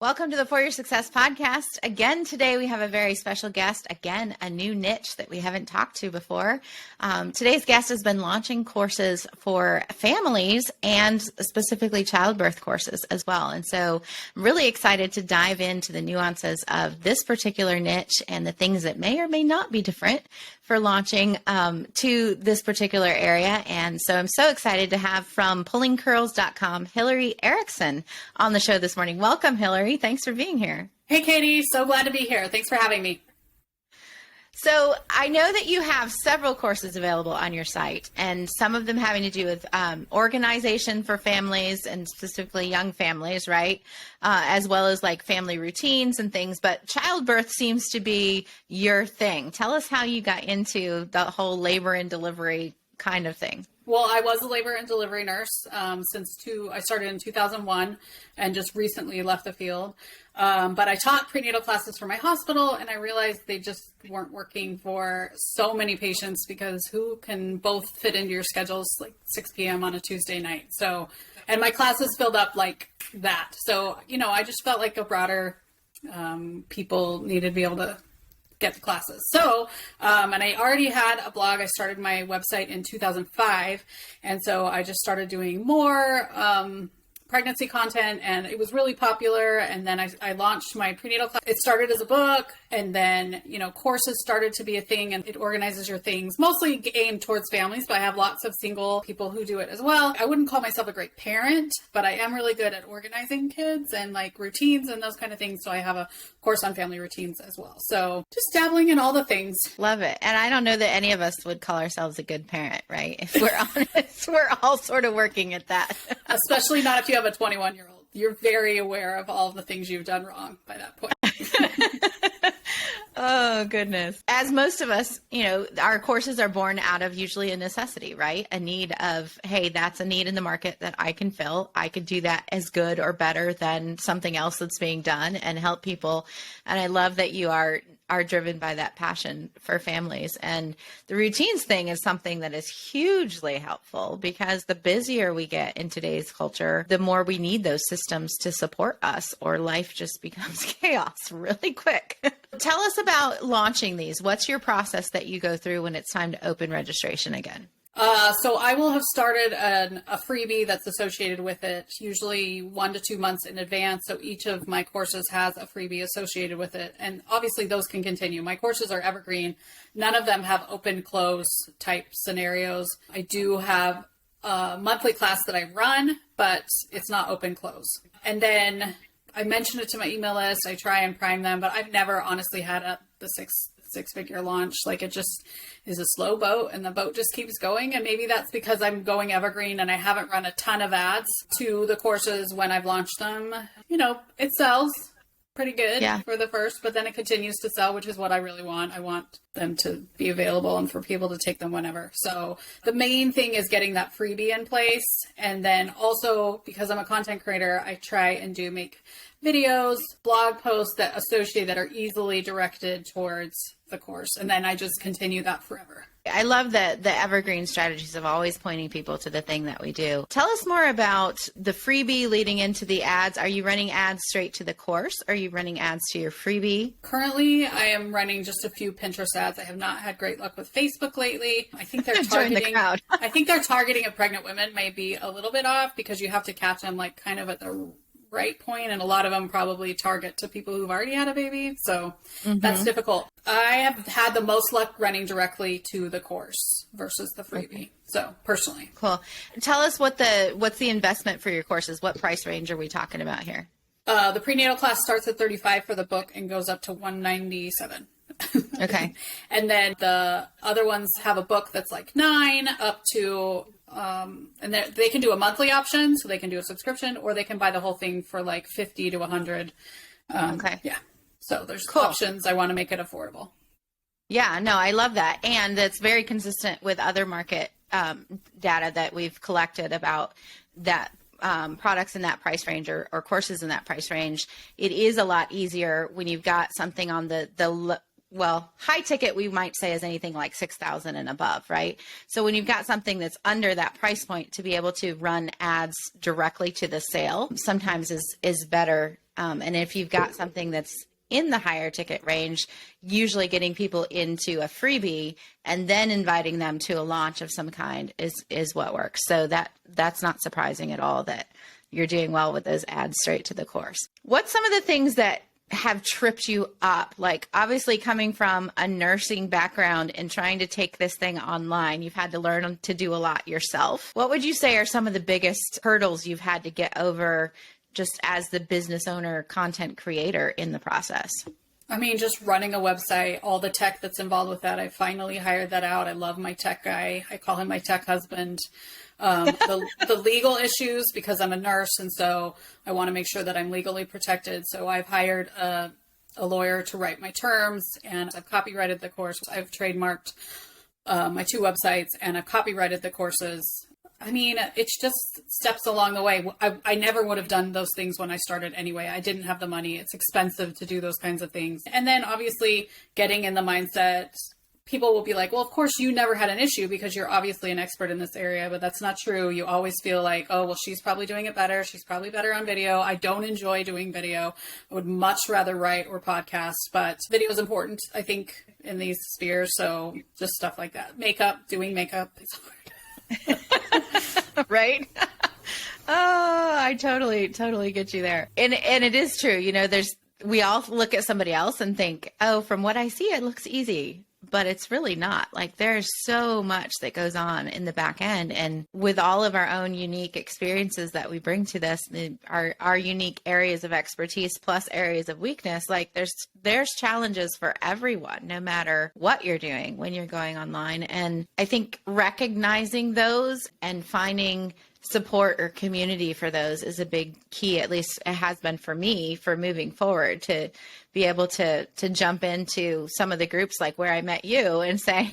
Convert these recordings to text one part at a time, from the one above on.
Welcome to the For Your Success podcast. Again, today we have a very special guest. Again, a new niche that we haven't talked to before. Today's guest has been launching courses for families and specifically childbirth courses as well. And so I'm really excited to dive into the nuances of this particular niche and the things that may or may not be different for launching to this particular area. And so I'm so excited to have from pullingcurls.com, Hilary Erickson on the show this morning. Welcome, Hilary. Thanks for being here. Hey, Katie. So glad to be here. Thanks for having me. So I know that you have several courses available on your site, and some of them having to do with organization for families and specifically young families, right? As well as like family routines and things. But childbirth seems to be your thing. Tell us how you got into the whole labor and delivery kind of thing. Well, I was a labor and delivery nurse I started in 2001 and just recently left the field. But I taught prenatal classes for my hospital, and I realized they just weren't working for so many patients because who can both fit into your schedules like 6 p.m. on a Tuesday night? So, and my classes filled up like that. So, I just felt like a broader people needed to be able to get the classes. So, and I already had a blog. I started my website in 2005. And so I just started doing more pregnancy content, and it was really popular. And then I launched my prenatal class. It started as a book, and then, courses started to be a thing, and it organizes your things, mostly aimed towards families, but I have lots of single people who do it as well. I wouldn't call myself a great parent, but I am really good at organizing kids and like routines and those kind of things. So I have a course on family routines as well. So just dabbling in all the things. Love it. And I don't know that any of us would call ourselves a good parent, right? If we're honest, we're all sort of working at that. Especially not if you have a 21-year-old. You're very aware of all the things you've done wrong by that point. Oh, goodness. As most of us, our courses are born out of usually a necessity, right? A need of, hey, that's a need in the market that I can fill. I could do that as good or better than something else that's being done and help people. And I love that you are driven by that passion for families. And the routines thing is something that is hugely helpful because the busier we get in today's culture, the more we need those systems to support us, or life just becomes chaos really quick. Tell us about launching these. What's your process that you go through when it's time to open registration again? So I will have started a freebie that's associated with it, usually 1 to 2 months in advance. So each of my courses has a freebie associated with it. And obviously those can continue. My courses are evergreen. None of them have open close type scenarios. I do have a monthly class that I run, but it's not open close. And then I mention it to my email list. I try and prime them, but I've never honestly had the six-figure launch. Like, it just is a slow boat, and the boat just keeps going. And maybe that's because I'm going evergreen and I haven't run a ton of ads to the courses when I've launched them. It sells pretty good for the first, but then it continues to sell, which is what I really want. I want them to be available and for people to take them whenever. So the main thing is getting that freebie in place. And then also, because I'm a content creator, I try and make videos, blog posts that are easily directed towards the course. And then I just continue that forever. I love that the evergreen strategies of always pointing people to the thing that we do. Tell us more about the freebie leading into the ads. Are you running ads straight to the course? Are you running ads to your freebie? Currently, I am running just a few Pinterest ads. I have not had great luck with Facebook lately. I think they're targeting Join the crowd. I think they're targeting a pregnant women may be a little bit off because you have to catch them like kind of at the right point, and a lot of them probably target to people who've already had a baby, so that's difficult. I have had the most luck running directly to the course versus the freebie. Okay. So personally, cool. Tell us what's the investment for your courses? What price range are we talking about here? The prenatal class starts at $35 for the book and goes up to $197. Okay. And then the other ones have a book that's like $9 up to and they can do a monthly option, so they can do a subscription, or they can buy the whole thing for like $50 to $100. Okay. Yeah. So there's options. I want to make it affordable. Yeah, no, I love that. And that's very consistent with other market data that we've collected about that products in that price range or courses in that price range. It is a lot easier when you've got something on the high ticket, we might say, is anything like 6,000 and above, right? So when you've got something that's under that price point, to be able to run ads directly to the sale sometimes is better And if you've got something that's in the higher ticket range, usually getting people into a freebie and then inviting them to a launch of some kind is what works. So that's not surprising at all that you're doing well with those ads straight to the course. What's some of the things that have tripped you up? Like, obviously coming from a nursing background and trying to take this thing online, you've had to learn to do a lot yourself. What would you say are some of the biggest hurdles you've had to get over just as the business owner, content creator in the process? I mean, just running a website, all the tech that's involved with that. I finally hired that out. I love my tech guy. I call him my tech husband. The legal issues, because I'm a nurse, and so I want to make sure that I'm legally protected. So I've hired a lawyer to write my terms, and I've copyrighted the course. I've trademarked my 2 websites, and I've copyrighted the courses. I mean, it's just steps along the way. I never would have done those things when I started anyway. I didn't have the money. It's expensive to do those kinds of things. And then obviously getting in the mindset, people will be like, well, of course you never had an issue because you're obviously an expert in this area, but that's not true. You always feel like, oh, well, she's probably doing it better. She's probably better on video. I don't enjoy doing video. I would much rather write or podcast, but video is important, I think, in these spheres. So just stuff like that. Doing makeup is hard. Right? Oh, I totally get you there. And it is true. You know, we all look at somebody else and think, oh, from what I see, it looks easy, but it's really not. Like, there's so much that goes on in the back end. And with all of our own unique experiences that we bring to this, our unique areas of expertise plus areas of weakness, like there's challenges for everyone, no matter what you're doing when you're going online. And I think recognizing those and finding support or community for those is a big key. At least it has been for me, for moving forward, to be able to jump into some of the groups like where I met you and say,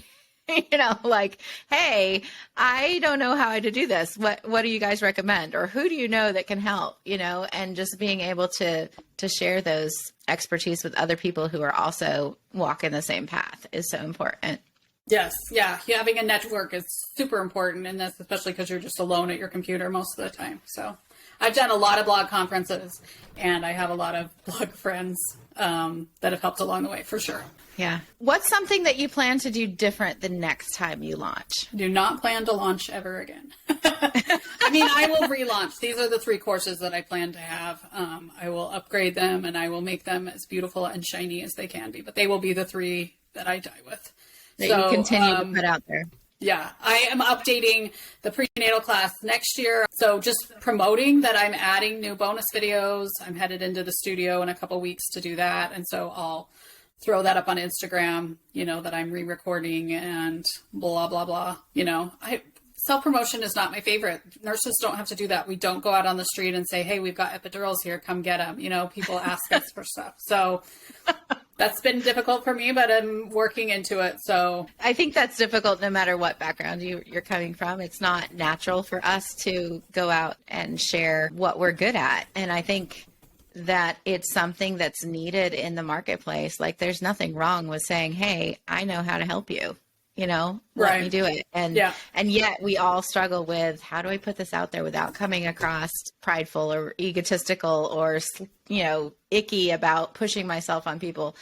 you know, like, hey, I don't know how to do this. What do you guys recommend? Or who do you know that can help? You know, and just being able to share those expertise with other people who are also walking the same path is so important. Yes. Yeah. Having a network is super important in this, especially because you're just alone at your computer most of the time. So I've done a lot of blog conferences, and I have a lot of blog friends that have helped along the way, for sure. Yeah. What's something that you plan to do different the next time you launch? Do not plan to launch ever again. I mean, I will relaunch. These are the 3 courses that I plan to have. I will upgrade them, and I will make them as beautiful and shiny as they can be, but they will be the 3 that I die with. That you continue to put out there. Yeah, I am updating the prenatal class next year. So just promoting that I'm adding new bonus videos. I'm headed into the studio in a couple weeks to do that. And so I'll throw that up on Instagram, you know, that I'm re-recording and blah, blah, blah. You know, self-promotion is not my favorite. Nurses don't have to do that. We don't go out on the street and say, hey, we've got epidurals here, come get them. You know, people ask us for stuff. So that's been difficult for me, but I'm working into it. So I think that's difficult no matter what background you're coming from. It's not natural for us to go out and share what we're good at. And I think that it's something that's needed in the marketplace. Like, there's nothing wrong with saying, hey, I know how to help you. You know, let me do it. And yet we all struggle with, how do I put this out there without coming across prideful or egotistical or, you know, icky about pushing myself on people.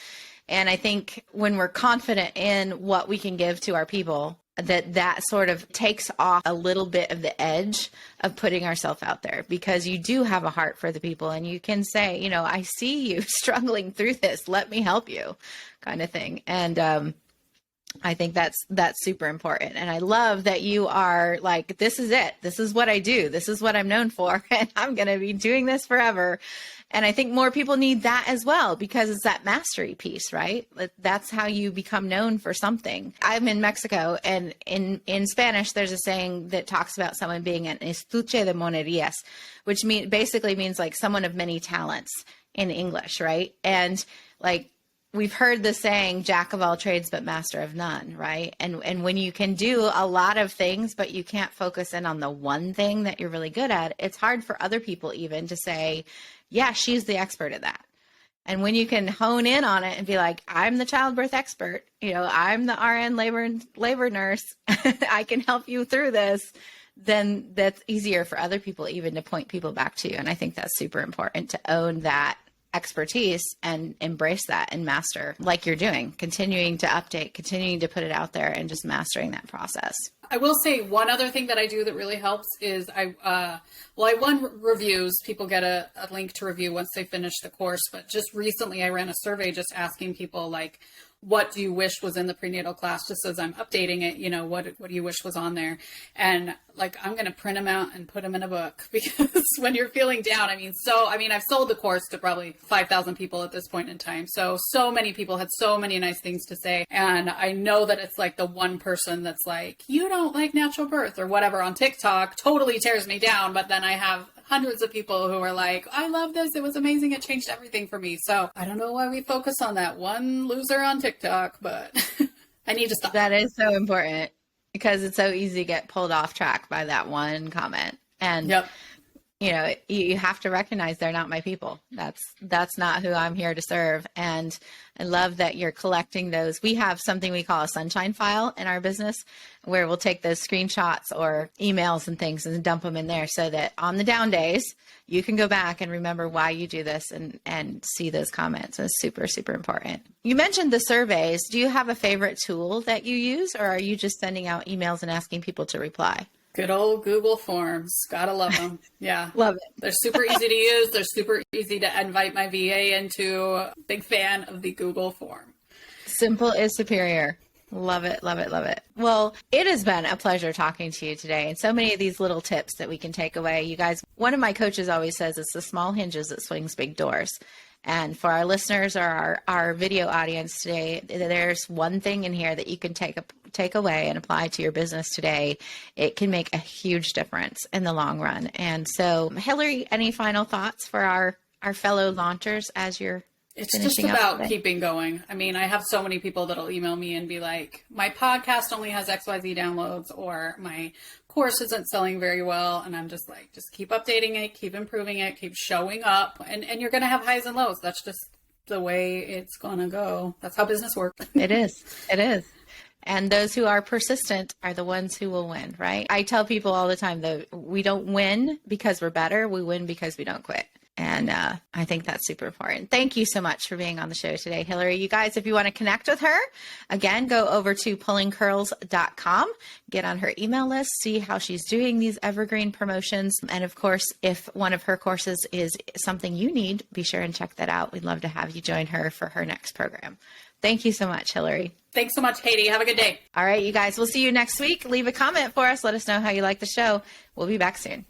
And I think when we're confident in what we can give to our people, that sort of takes off a little bit of the edge of putting ourselves out there, because you do have a heart for the people and you can say, you know, I see you struggling through this. Let me help you, kind of thing. And, I think that's super important. And I love that you are like, this is it. This is what I do. This is what I'm known for. And I'm going to be doing this forever. And I think more people need that as well, because it's that mastery piece, right? That's how you become known for something. I'm in Mexico, and in Spanish, there's a saying that talks about someone being an estuche de monerías, which basically means like someone of many talents in English, right? And like, we've heard the saying, jack of all trades, but master of none, right? And when you can do a lot of things, but you can't focus in on the one thing that you're really good at, it's hard for other people even to say, yeah, she's the expert at that. And when you can hone in on it and be like, I'm the childbirth expert, you know, I'm the RN labor nurse, I can help you through this, then that's easier for other people even to point people back to you. And I think that's super important, to own that expertise and embrace that and master like you're doing, continuing to update, continuing to put it out there and just mastering that process. I will say one other thing that I do that really helps is I run reviews. People get a link to review once they finish the course. But just recently I ran a survey just asking people like, what do you wish was in the prenatal class? Just as I'm updating it, you know, what do you wish was on there? And like, I'm going to print them out and put them in a book, because when you're feeling down, I've sold the course to probably 5,000 people at this point in time. So many people had so many nice things to say. And I know that it's like the one person that's like, you don't like natural birth or whatever on TikTok totally tears me down. But then I have hundreds of people who are like, I love this. It was amazing. It changed everything for me. So I don't know why we focus on that one loser on TikTok, but I need to stop. That is so important, because it's so easy to get pulled off track by that one comment. And, Yep. you know, you have to recognize they're not my people. That's not who I'm here to serve. And I love that you're collecting those. We have something we call a sunshine file in our business, where we'll take those screenshots or emails and things and dump them in there, so that on the down days, you can go back and remember why you do this and see those comments. It's super, super important. You mentioned the surveys. Do you have a favorite tool that you use, or are you just sending out emails and asking people to reply? Good old Google Forms. Gotta love them. Yeah. Love it. They're super easy to use. They're super easy to invite my VA into. Big fan of the Google form. Simple is superior. Love it, love it, love it. Well, it has been a pleasure talking to you today, and so many of these little tips that we can take away. You guys, one of my coaches always says it's the small hinges that swings big doors. And for our listeners or our video audience today, there's one thing in here that you can take away and apply to your business today. It can make a huge difference in the long run. And so, Hilary, any final thoughts for our fellow launchers as you're It's just about keeping going. I mean, I have so many people that'll email me and be like, my podcast only has XYZ downloads, or my course isn't selling very well. And I'm just like, just keep updating it, keep improving it, keep showing up. And you're going to have highs and lows. That's just the way it's going to go. That's how business works. It is. It is. And those who are persistent are the ones who will win, right? I tell people all the time that we don't win because we're better. We win because we don't quit. And I think that's super important. Thank you so much for being on the show today, Hilary. You guys, if you want to connect with her, again, go over to pullingcurls.com, get on her email list, see how she's doing these Evergreen promotions. And of course, if one of her courses is something you need, be sure and check that out. We'd love to have you join her for her next program. Thank you so much, Hilary. Thanks so much, Katie. Have a good day. All right, you guys, we'll see you next week. Leave a comment for us. Let us know how you like the show. We'll be back soon.